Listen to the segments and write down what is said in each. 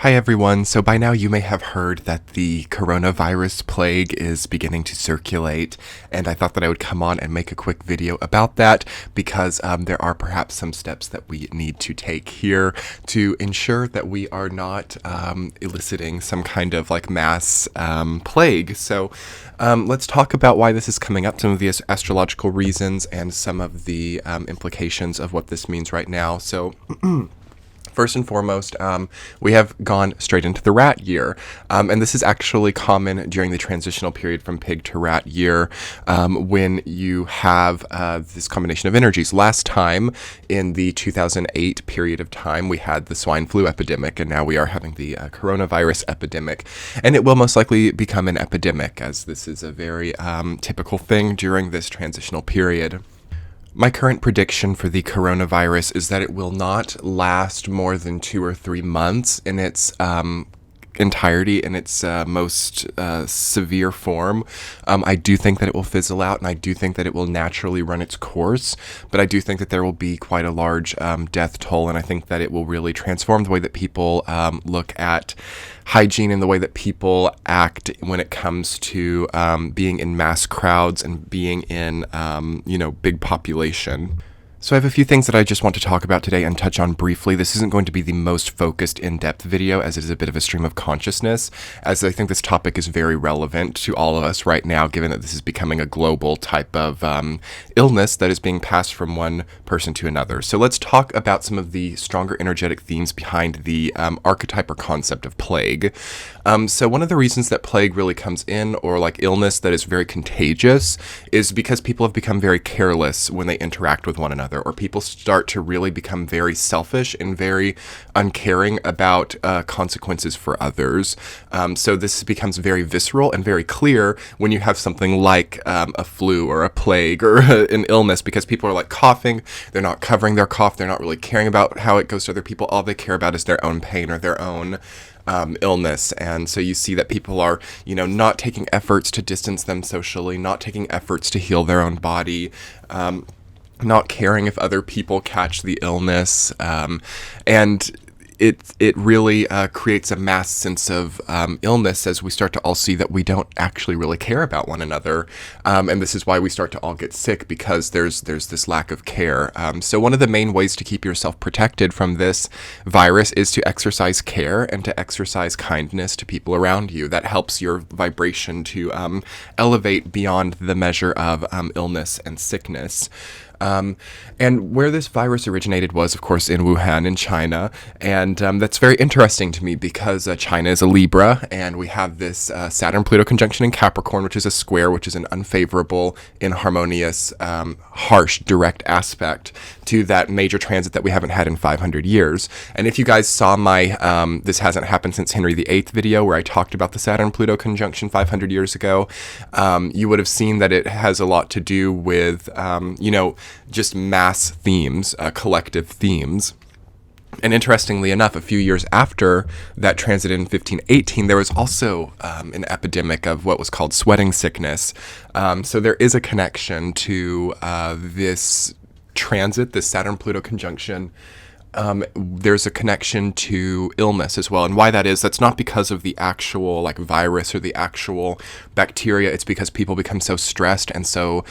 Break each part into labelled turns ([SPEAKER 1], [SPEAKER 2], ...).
[SPEAKER 1] Hi everyone, so by now you may have heard that the coronavirus plague is beginning to circulate, and I thought that I would come on and make a quick video about that because there are perhaps some steps that we need to take here to ensure that we are not eliciting some kind of like mass plague. So let's talk about why this is coming up, some of the astrological reasons, and some of the implications of what this means right now. So first and foremost, we have gone straight into the rat year, and this is actually common during the transitional period from pig to rat year when you have this combination of energies. Last time, in the 2008 period of time, we had the swine flu epidemic, and now we are having the coronavirus epidemic, and it will most likely become an epidemic, as this is a very typical thing during this transitional period. My current prediction for the coronavirus is that it will not last more than 2 or 3 months in its entirety, in its most severe form. I do think that it will fizzle out, and I do think that it will naturally run its course, but I do think that there will be quite a large death toll, and I think that it will really transform the way that people look at hygiene and the way that people act when it comes to being in mass crowds and being in, big population. So I have a few things that I just want to talk about today and touch on briefly. This isn't going to be the most focused, in-depth video, as it is a bit of a stream of consciousness, as I think this topic is very relevant to all of us right now, given that this is becoming a global type of illness that is being passed from one person to another. So let's talk about some of the stronger energetic themes behind the archetype or concept of plague. So one of the reasons that plague really comes in, or like illness that is very contagious, is because people have become very careless when they interact with one another, or people start to really become very selfish and very uncaring about consequences for others. So this becomes very visceral and very clear when you have something like a flu or a plague or an illness, because people are like coughing, they're not covering their cough, they're not really caring about how it goes to other people. All they care about is their own pain or their own illness. And so you see that people are, not taking efforts to distance them socially, not taking efforts to heal their own body, not caring if other people catch the illness, and it really creates a mass sense of illness as we start to all see that we don't actually really care about one another, and this is why we start to all get sick, because there's this lack of care. So one of the main ways to keep yourself protected from this virus is to exercise care and to exercise kindness to people around you. That helps your vibration to elevate beyond the measure of illness and sickness. And where this virus originated was, of course, in Wuhan, in China. And that's very interesting to me because China is a Libra, and we have this Saturn-Pluto conjunction in Capricorn, which is a square, which is an unfavorable, inharmonious, harsh, direct aspect to that major transit that we haven't had in 500 years. And if you guys saw my This Hasn't Happened Since Henry VIII video, where I talked about the Saturn-Pluto conjunction 500 years ago, you would have seen that it has a lot to do with, just mass themes, collective themes. And interestingly enough, a few years after that transit in 1518, there was also an epidemic of what was called sweating sickness. So there is a connection to this transit, this Saturn-Pluto conjunction. There's a connection to illness as well. And why that is, that's not because of the actual like virus or the actual bacteria. It's because people become so stressed and so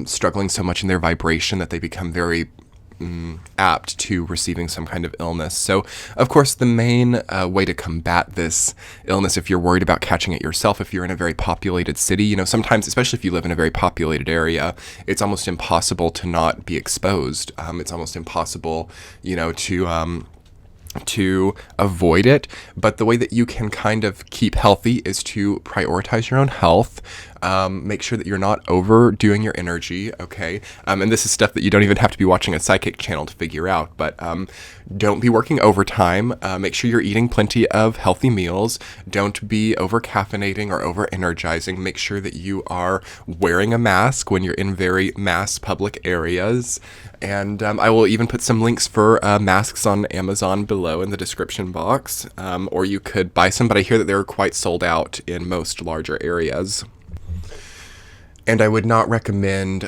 [SPEAKER 1] struggling so much in their vibration that they become very apt to receiving some kind of illness. So, of course, the main way to combat this illness, if you're worried about catching it yourself, if you're in a very populated city, sometimes, especially if you live in a very populated area, it's almost impossible to not be exposed. It's almost impossible, to avoid it. But the way that you can kind of keep healthy is to prioritize your own health. Make sure that you're not overdoing your energy, okay? And this is stuff that you don't even have to be watching a psychic channel to figure out, but don't be working overtime. Make sure you're eating plenty of healthy meals. Don't be over-caffeinating or over-energizing. Make sure that you are wearing a mask when you're in very mass public areas. And I will even put some links for masks on Amazon below in the description box, or you could buy some, but I hear that they're quite sold out in most larger areas. And I would not recommend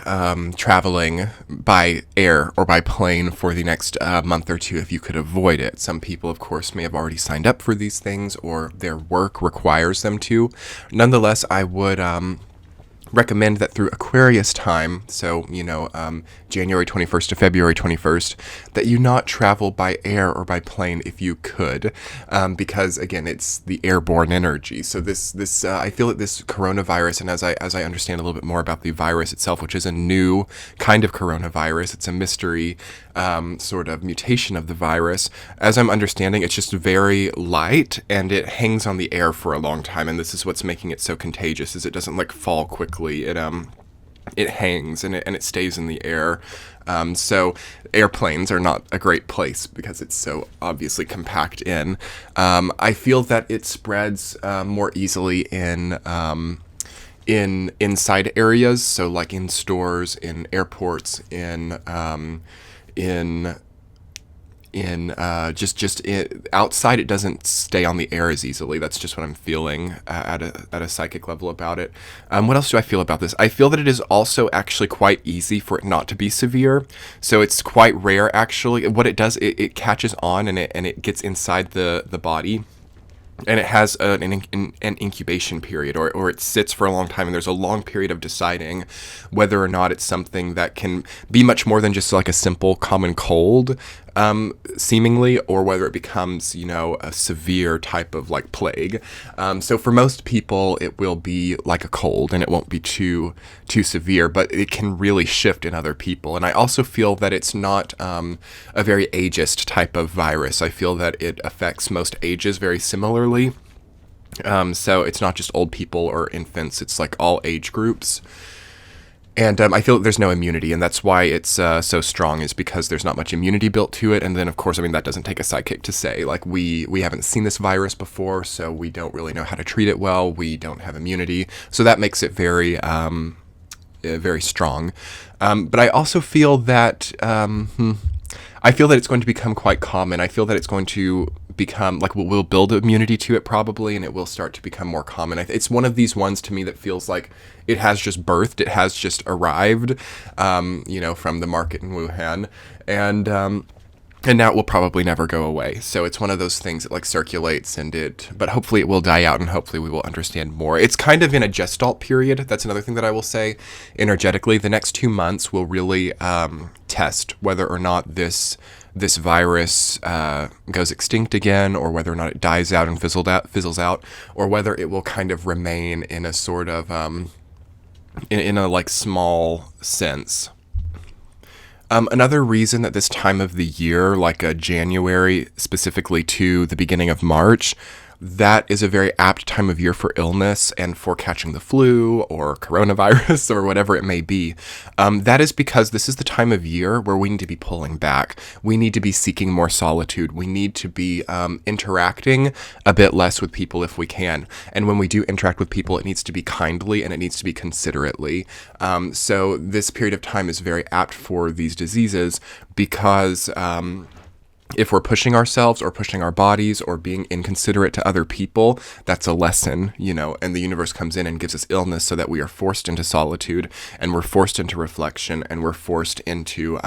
[SPEAKER 1] traveling by air or by plane for the next month or two if you could avoid it. Some people, of course, may have already signed up for these things or their work requires them to. Nonetheless, I would recommend that through Aquarius time, so, January 21st to February 21st, that you not travel by air or by plane if you could, because, again, it's the airborne energy. So I feel that this coronavirus, and as I understand a little bit more about the virus itself, which is a new kind of coronavirus, it's a mystery sort of mutation of the virus. As I'm understanding, it's just very light, and it hangs on the air for a long time, and this is what's making it so contagious, is it doesn't, fall quickly. It hangs and it stays in the air. So airplanes are not a great place because it's so obviously compact in. I feel that it spreads more easily in inside areas, so like in stores, in airports, outside. It doesn't stay on the air as easily. That's just what I'm feeling at a psychic level about it. What else do I feel about this? I feel that it is also actually quite easy for it not to be severe. So it's quite rare, actually. What it does, it catches on and it gets inside the body. And it has an incubation period, or it sits for a long time, and there's a long period of deciding whether or not it's something that can be much more than just like a simple common cold, seemingly, or whether it becomes, a severe type of like plague. So for most people, it will be like a cold, and it won't be too severe, but it can really shift in other people. And I also feel that it's not a very ageist type of virus. I feel that it affects most ages very similarly. So it's not just old people or infants, it's like all age groups. And I feel that there's no immunity, and that's why it's so strong, is because there's not much immunity built to it. And then, of course, that doesn't take a psychic to say. Like, we haven't seen this virus before, so we don't really know how to treat it well. We don't have immunity. So that makes it very, very strong. But I also feel that... I feel that it's going to become quite common. I feel that it's going to become, we'll build immunity to it probably, and it will start to become more common. It's one of these ones to me that feels like it has just birthed, it has just arrived, from the market in Wuhan, and now it will probably never go away. So it's one of those things that circulates, but hopefully it will die out, and hopefully we will understand more. It's kind of in a gestalt period. That's another thing that I will say energetically. The next 2 months will really test whether or not this virus goes extinct again, or whether or not it dies out and fizzles out, or whether it will kind of remain in a sort of in a small sense. Another reason that this time of the year, January specifically to the beginning of March, that is a very apt time of year for illness and for catching the flu or coronavirus or whatever it may be. That is because this is the time of year where we need to be pulling back. We need to be seeking more solitude. We need to be interacting a bit less with people if we can. And when we do interact with people, it needs to be kindly and it needs to be considerately. So this period of time is very apt for these diseases because... if we're pushing ourselves or pushing our bodies or being inconsiderate to other people, that's a lesson, and the universe comes in and gives us illness so that we are forced into solitude, and we're forced into reflection, and we're forced into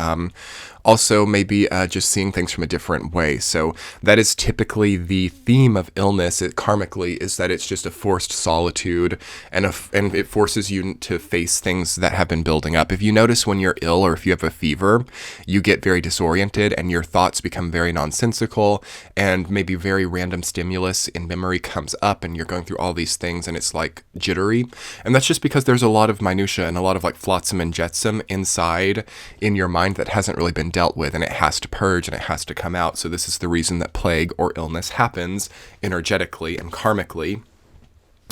[SPEAKER 1] also maybe just seeing things from a different way. So that is typically the theme of illness, karmically, is that it's just a forced solitude, and it forces you to face things that have been building up. If you notice when you're ill or if you have a fever, you get very disoriented and your thoughts become very nonsensical, and maybe very random stimulus in memory comes up, and you're going through all these things and it's jittery. And that's just because there's a lot of minutia and a lot of flotsam and jetsam inside in your mind that hasn't really been dealt with, and it has to purge and it has to come out. So this is the reason that plague or illness happens energetically and karmically.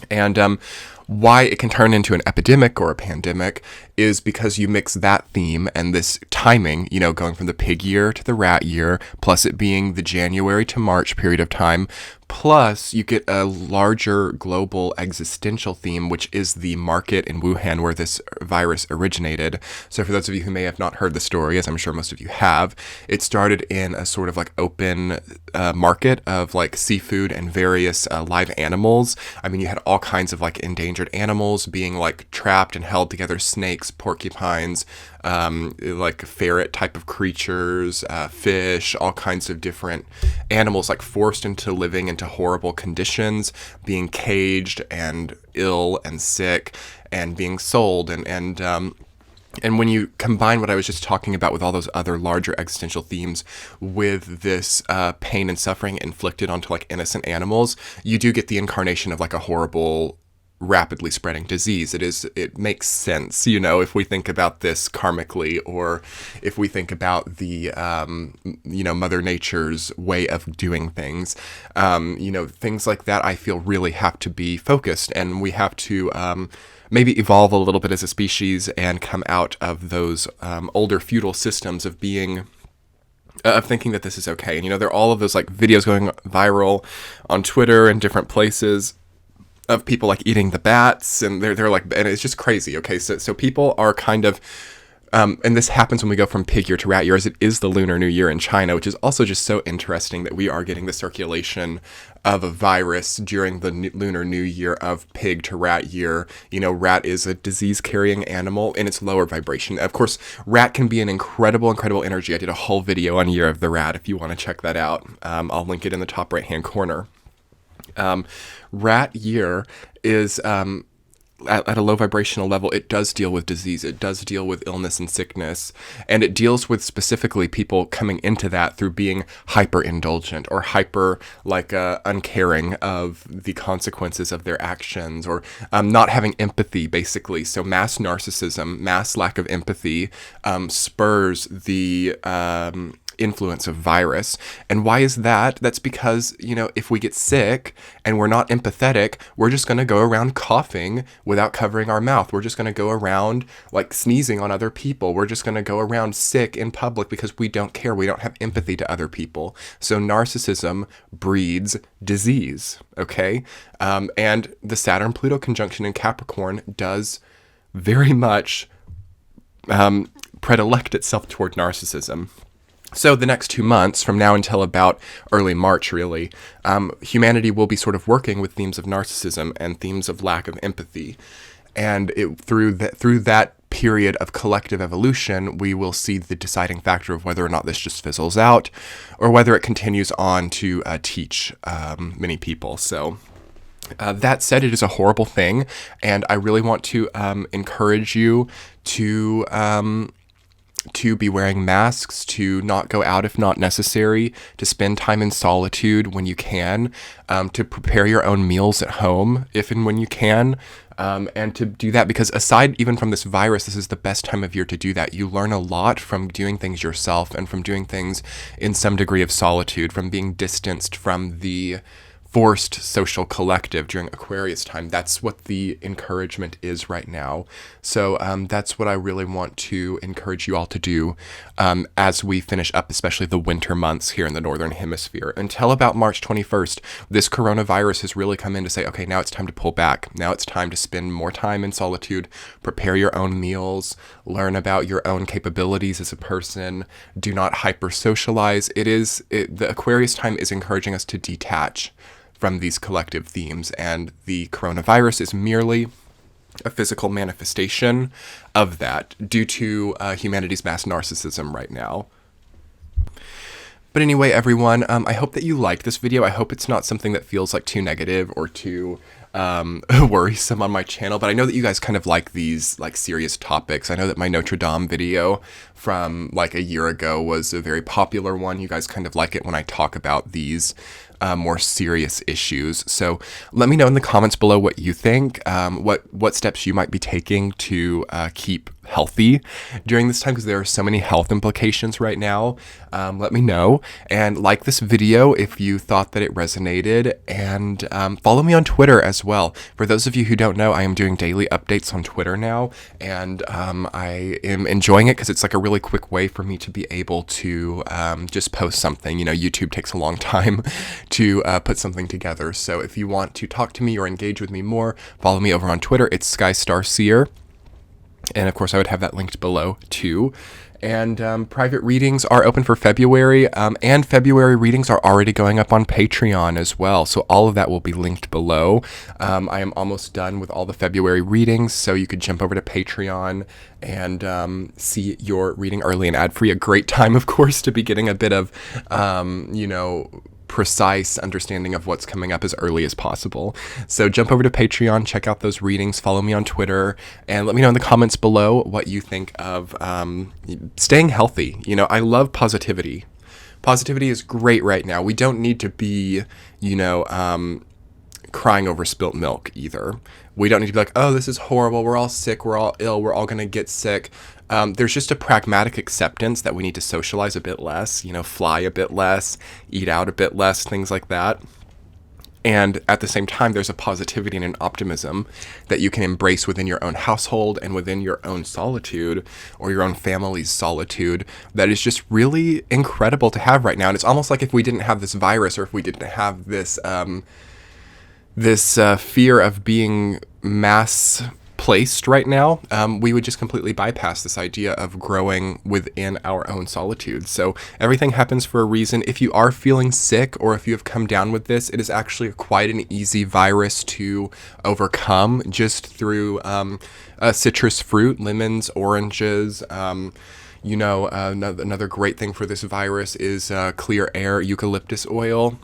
[SPEAKER 1] And why it can turn into an epidemic or a pandemic is because you mix that theme and this timing, going from the pig year to the rat year, plus it being the January to March period of time, plus you get a larger global existential theme, which is the market in Wuhan where this virus originated. So for those of you who may have not heard the story, as I'm sure most of you have, it started in a sort of open market of seafood and various live animals. You had all kinds of endangered endangered animals being like trapped and held together, snakes, porcupines, like ferret type of creatures, fish, all kinds of different animals like forced into living into horrible conditions, being caged and ill and sick and being sold. And when you combine what I was just talking about with all those other larger existential themes with this pain and suffering inflicted onto like innocent animals, you do get the incarnation of like a horrible, rapidly spreading disease. It makes sense, you know, if we think about this karmically, or if we think about the, you know, Mother Nature's way of doing things. You know, things like that I feel really have to be focused, and we have to maybe evolve a little bit as a species and come out of those older feudal systems of being of thinking that this is okay. And you know, there are all of those like videos going viral on Twitter and different places of people like eating the bats, and they're like, and it's just crazy. Okay, so people are kind of and this happens when we go from pig year to rat year, as it is the Lunar New Year in China, which is also just so interesting that we are getting the circulation of a virus during the Lunar New Year of pig to rat year. You know, rat is a disease-carrying animal in its lower vibration. Of course, rat can be an incredible energy. I did a whole video on Year of the Rat if you want to check that out. I'll link it in the top right-hand corner. Rat year is... At a low vibrational level, it does deal with disease. It does deal with illness and sickness. And it deals with specifically people coming into that through being hyper indulgent or hyper uncaring of the consequences of their actions, or not having empathy, basically. So mass narcissism, mass lack of empathy spurs the influence of virus. And why is that? That's because, you know, if we get sick and we're not empathetic, we're just going to go around coughing without covering our mouth. We're just going to go around like sneezing on other people. We're just going to go around sick in public because we don't care. We don't have empathy to other people. So narcissism breeds disease. Okay. And the Saturn-Pluto conjunction in Capricorn does very much predilect itself toward narcissism. So the next 2 months, from now until about early March, really, humanity will be sort of working with themes of narcissism and themes of lack of empathy. And through that period of collective evolution, we will see the deciding factor of whether or not this just fizzles out, or whether it continues on to teach many people. So that said, it is a horrible thing, and I really want to encourage you to be wearing masks, to not go out if not necessary, to spend time in solitude when you can, to prepare your own meals at home if and when you can, and to do that, because aside even from this virus, this is the best time of year to do that. You learn a lot from doing things yourself and from doing things in some degree of solitude, from being distanced from the forced social collective during Aquarius time. That's what the encouragement is right now. So that's what I really want to encourage you all to do as we finish up, especially the winter months here in the Northern Hemisphere. Until about March 21st, this coronavirus has really come in to say, okay, now it's time to pull back. Now it's time to spend more time in solitude, prepare your own meals, learn about your own capabilities as a person, do not hyper-socialize. The Aquarius time is encouraging us to detach from these collective themes, and the coronavirus is merely a physical manifestation of that due to humanity's mass narcissism right now. But anyway, everyone, I hope that you liked this video. I hope it's not something that feels like too negative or too worrisome on my channel, but I know that you guys kind of like these like serious topics. I know that my Notre Dame video from like a year ago was a very popular one. You guys kind of like it when I talk about these more serious issues. So let me know in the comments below what you think, what steps you might be taking to keep healthy during this time, because there are so many health implications right now. Let me know, and like this video if you thought that it resonated, and follow me on Twitter as well. For those of you who don't know, I am doing daily updates on Twitter now, and I am enjoying it because it's like a really quick way for me to be able to just post something. You know, YouTube takes a long time to put something together. So if you want to talk to me or engage with me more, follow me over on Twitter. It's Sky Starseer. And of course, I would have that linked below too. And private readings are open for February, and February readings are already going up on Patreon as well. So all of that will be linked below. I am almost done with all the February readings, so you could jump over to Patreon and see your reading early and ad-free. A great time, of course, to be getting a bit of, precise understanding of what's coming up as early as possible. So jump over to Patreon, check out those readings, follow me on Twitter, and let me know in the comments below what you think of staying healthy. I love positivity. Positivity is great right now. We don't need to be, crying over spilt milk either. We don't need to be like, oh, this is horrible. We're all sick. We're all ill. We're all going to get sick. There's just a pragmatic acceptance that we need to socialize a bit less, fly a bit less, eat out a bit less, things like that. And at the same time, there's a positivity and an optimism that you can embrace within your own household and within your own solitude or your own family's solitude that is just really incredible to have right now. And it's almost like if we didn't have this virus, or if we didn't have this fear of being mass placed right now, we would just completely bypass this idea of growing within our own solitude. So everything happens for a reason. If you are feeling sick, or if you have come down with this, it is actually quite an easy virus to overcome just through citrus fruit, lemons, oranges. Another great thing for this virus is clear air, eucalyptus oil.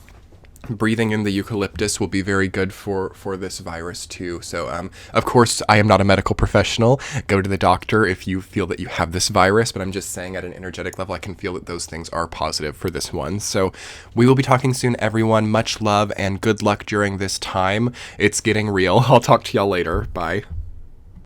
[SPEAKER 1] Breathing in the eucalyptus will be very good for this virus too. So, of course, I am not a medical professional. Go to the doctor if you feel that you have this virus, but I'm just saying at an energetic level, I can feel that those things are positive for this one. So we will be talking soon, everyone. Much love and good luck during this time. It's getting real. I'll talk to y'all later. Bye.